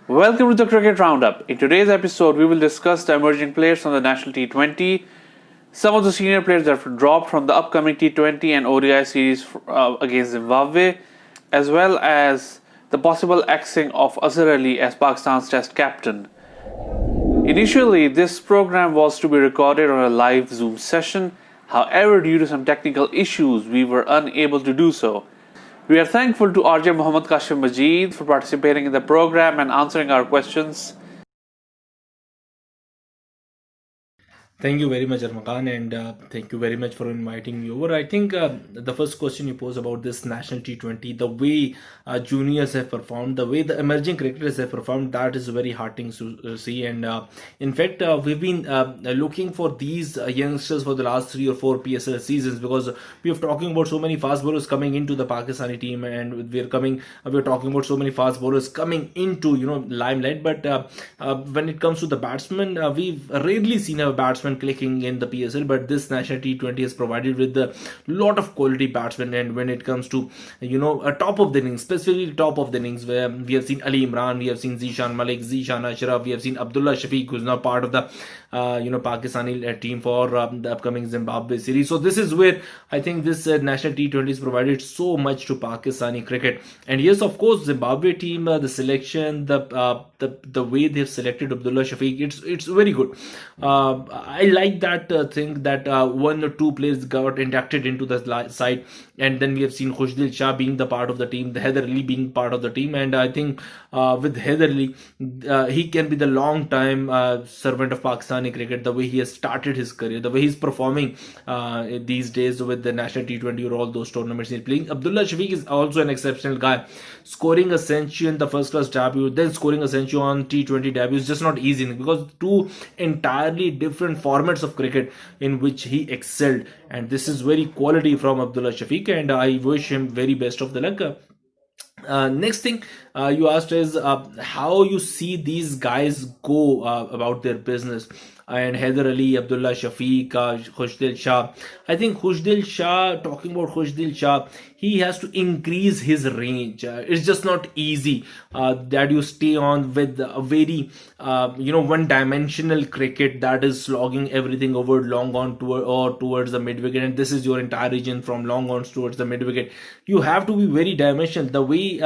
Welcome to the Cricket Roundup. In today's episode, we will discuss the emerging players from the National T20, some of the senior players that have dropped from the upcoming T20 and ODI series against Zimbabwe, as well as the possible axing of Azhar Ali as Pakistan's Test captain. Initially, this program was to be recorded on a live Zoom session. However, due to some technical issues, we were unable to do so. We are thankful to RJ Mohammad Kashif Majid for participating in the program and answering our questions. Thank you very much, Armakan, and thank you very much for inviting me over. I think the first question you posed about this national T20, the way juniors have performed, the way the emerging cricketers have performed, that is very heartening to see. And in fact, we've been looking for these youngsters for the last 3 or 4 PSL seasons, because we are talking about so many fast bowlers coming into the Pakistani team, and we're talking about so many fast bowlers coming into limelight. But when it comes to the batsmen, we've rarely seen a batsman clicking in the PSL, but this national T20 is provided with a lot of quality batsmen. And when it comes to a top of the innings, specifically top of the innings, where we have seen Ali Imran, we have seen Zishan Malik, Zishan Ashraf, we have seen Abdullah Shafiq, who's now part of the Pakistani team for the upcoming Zimbabwe series. So this is where I think this national T20 is provided so much to Pakistani cricket. And yes, of course, Zimbabwe team, the selection, the way they've selected Abdullah Shafiq, it's very good. I like that thing that 1 or 2 players got inducted into the side, and then we have seen Khushdil Shah being the part of the team, the Azhar Ali being part of the team. And I think with Azhar Ali, he can be the long time servant of Pakistani cricket, the way he has started his career, the way he's performing these days with the national T20 or all those tournaments he's playing. Abdullah Shafiq is also an exceptional guy, scoring a century in the first class debut, then scoring a century on T20 debut is just not easy, because 2 entirely different formats of cricket in which he excelled. And this is very quality from Abdullah Shafiq, and I wish him very best of the luck. Next thing you asked is how you see these guys go about their business. And Haider Ali, Abdullah Shafiq, Khushdil Shah. I think Khushdil Shah, talking about Khushdil Shah, he has to increase his range. It's just not easy that you stay on with a very one-dimensional cricket that is slogging everything over long on towards the mid wicket, and this is your entire region from long on towards the mid wicket. You have to be very dimensional. The way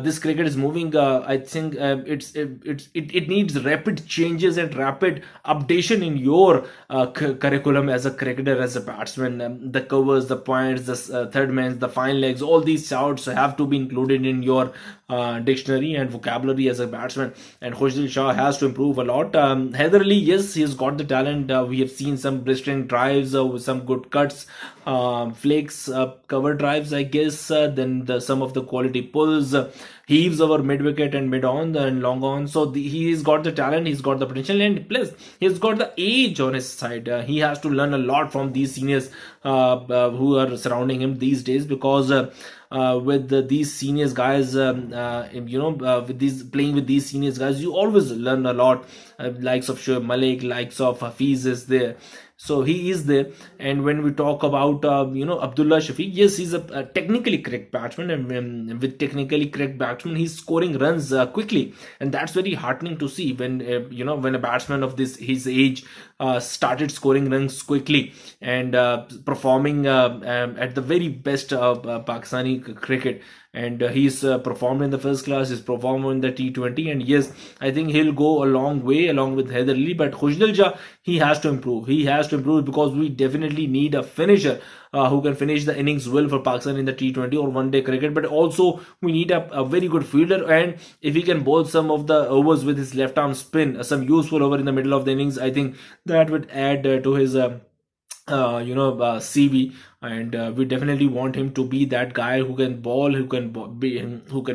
this cricket is moving, I think it needs rapid changes and rapid updation in your curriculum as a cricketer, as a batsman. The covers, the points, the third man, the fine legs, all these shouts have to be included in your dictionary and vocabulary as a batsman. And Khushdil Shah has to improve a lot. Haider Ali, yes, he's got the talent. We have seen some blistering drives with some good cuts, flakes, cover drives, I guess. Then some of the quality pulls, heaves over mid wicket and mid on and long on. So he's got the talent, he's got the potential, and plus he's got the age on his side. He has to learn a lot from these seniors who are surrounding him these days, because with these seniors guys, with these playing with these seniors guys, you always learn a lot. Likes of Shoaib Malik, likes of Hafiz is there. So he is there. And when we talk about Abdullah Shafiq, yes, he's a technically correct batsman, and with technically correct batsman, he's scoring runs quickly, and that's very heartening to see when when a batsman of his age started scoring runs quickly and performing at the very best Pakistani cricket. And he's performed in the first class, he's performed in the T20, and yes, I think he'll go a long way along with Haider Ali. But Khushdil Shah, he has to improve. He has to improve, because we definitely need a finisher who can finish the innings well for Pakistan in the T20 or one-day cricket. But also we need a very good fielder, and if he can bowl some of the overs with his left arm spin, some useful over in the middle of the innings, I think that would add to his CV. And we definitely want him to be that guy who can bowl, who can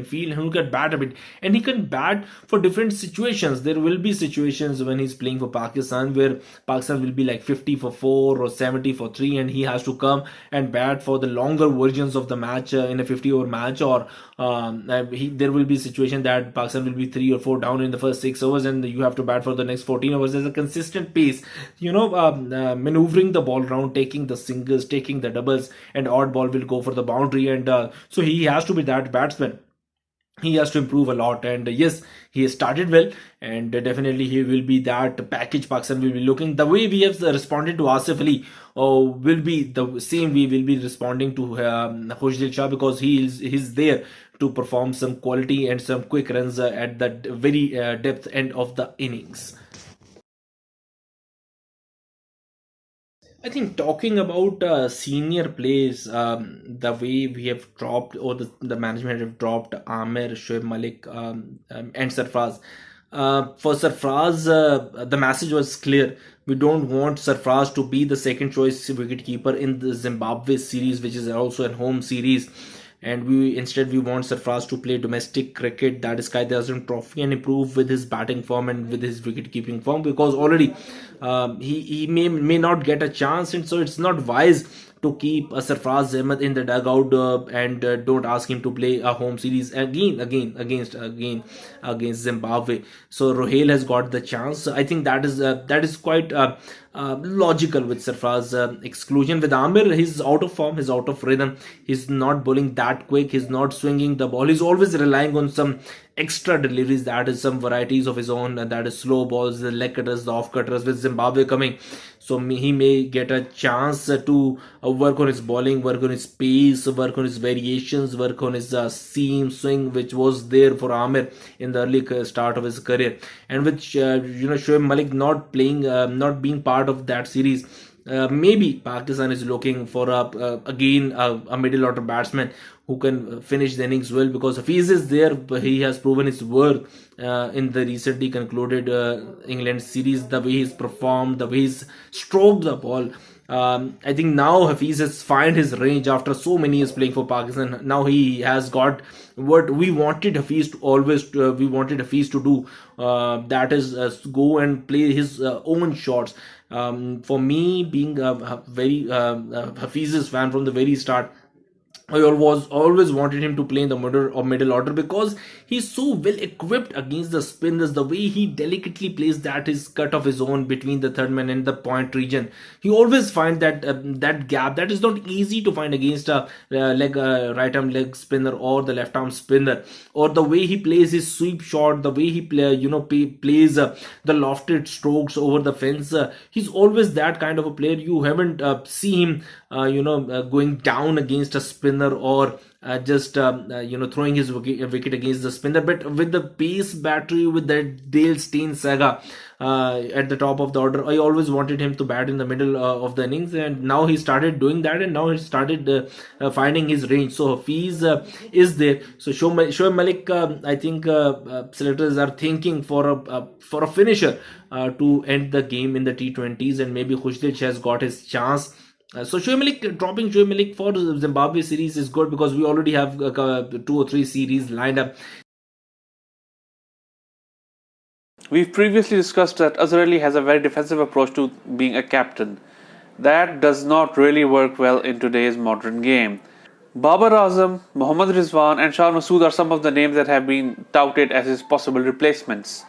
feel, who can bat a bit, and he can bat for different situations. There will be situations when he's playing for Pakistan where Pakistan will be like 50 for 4 or 70 for 3, and he has to come and bat for the longer versions of the match in a 50-over match. Or there will be situation that Pakistan will be 3 or 4 down in the first 6 overs, and you have to bat for the next 14 overs. There's a consistent pace, maneuvering the ball around, taking the singles, taking the doubles, and odd ball will go for the boundary. And so he has to be that batsman. He has to improve a lot. And yes, he has started well, and definitely he will be that package Pakistan will be looking. The way we have responded to Asif Ali will be the same we will be responding to Khushdil Shah, because he's there to perform some quality and some quick runs at that very depth end of the innings. I think talking about senior players, the way we have dropped, or the management have dropped Amir, Shoaib Malik, and Sarfraz. For Sarfraz, the message was clear. We don't want Sarfraz to be the second choice wicketkeeper in the Zimbabwe series, which is also a home series. And we want Sarfraz to play domestic cricket, that is Qaid Azam Trophy, and improve with his batting form and with his wicket keeping form, because already he may not get a chance, and so it's not wise to keep Sarfraz Ahmed in the dugout and don't ask him to play a home series against Zimbabwe. So Rohail has got the chance. I think that is quite logical with Sarfraz exclusion. With Amir, he's out of form, he's out of rhythm, he's not bowling that quick, he's not swinging the ball, he's always relying on some extra deliveries, that is some varieties of his own, and that is slow balls, the leg cutters, the off cutters. With Zimbabwe coming, so he may get a chance to work on his bowling, work on his pace, work on his variations, work on his seam swing, which was there for Amir in the early start of his career. And with Shoaib Malik not playing, not being part of that series, maybe Pakistan is looking for again a middle order batsman who can finish the innings well, because Hafiz is there, but he has proven his worth in the recently concluded England series. The way he's performed, the way he's stroked the ball. I think now Hafiz has found his range after so many years playing for Pakistan. Now he has got what we wanted Hafiz to always. We wanted Hafiz to do. That is go and play his own shots. For me, being a very Hafiz's fan from the very start, I always wanted him to play in the middle order, because he's so well equipped against the spinners. The way he delicately plays that his cut of his own between the third man and the point region, he always find that gap that is not easy to find against a right arm leg spinner or the left arm spinner. Or the way he plays his sweep shot, the way he plays the lofted strokes over the fence. He's always that kind of a player. You haven't seen him going down against a spinner, or just throwing his wicket against the spinner. But with the pace battery, with that Dale Steyn saga at the top of the order, I always wanted him to bat in the middle of the innings, and now he started doing that, and now he started finding his range. So Hafiz is there. So Shoaib Malik, I think selectors are thinking for a finisher to end the game in the T20s, and maybe Khushdil Shah has got his chance. So dropping Shoaib Malik for the Zimbabwe series is good, because we already have 2 or 3 series lined up. We've previously discussed that Azhar Ali has a very defensive approach to being a captain. That does not really work well in today's modern game. Babar Azam, Mohammad Rizwan and Shah Masood are some of the names that have been touted as his possible replacements.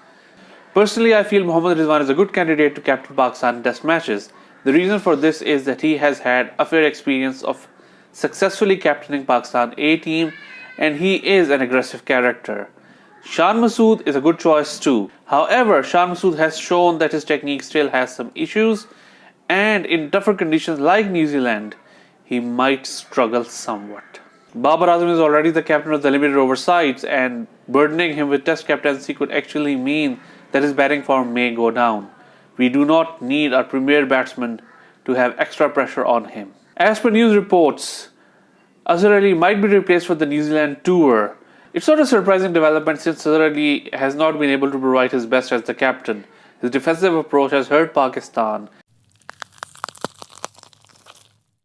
Personally, I feel Mohammad Rizwan is a good candidate to captain Pakistan in test matches. The reason for this is that he has had a fair experience of successfully captaining Pakistan A team, and he is an aggressive character. Shah Masood is a good choice too. However, Shah Masood has shown that his technique still has some issues, and in tougher conditions like New Zealand, he might struggle somewhat. Babar Azam is already the captain of the limited over sides, and burdening him with test captaincy could actually mean that his batting form may go down. We do not need our premier batsman to have extra pressure on him. As per news reports, Azhar Ali might be replaced for the New Zealand tour. It's not a surprising development, since Azhar Ali has not been able to provide his best as the captain. His defensive approach has hurt Pakistan,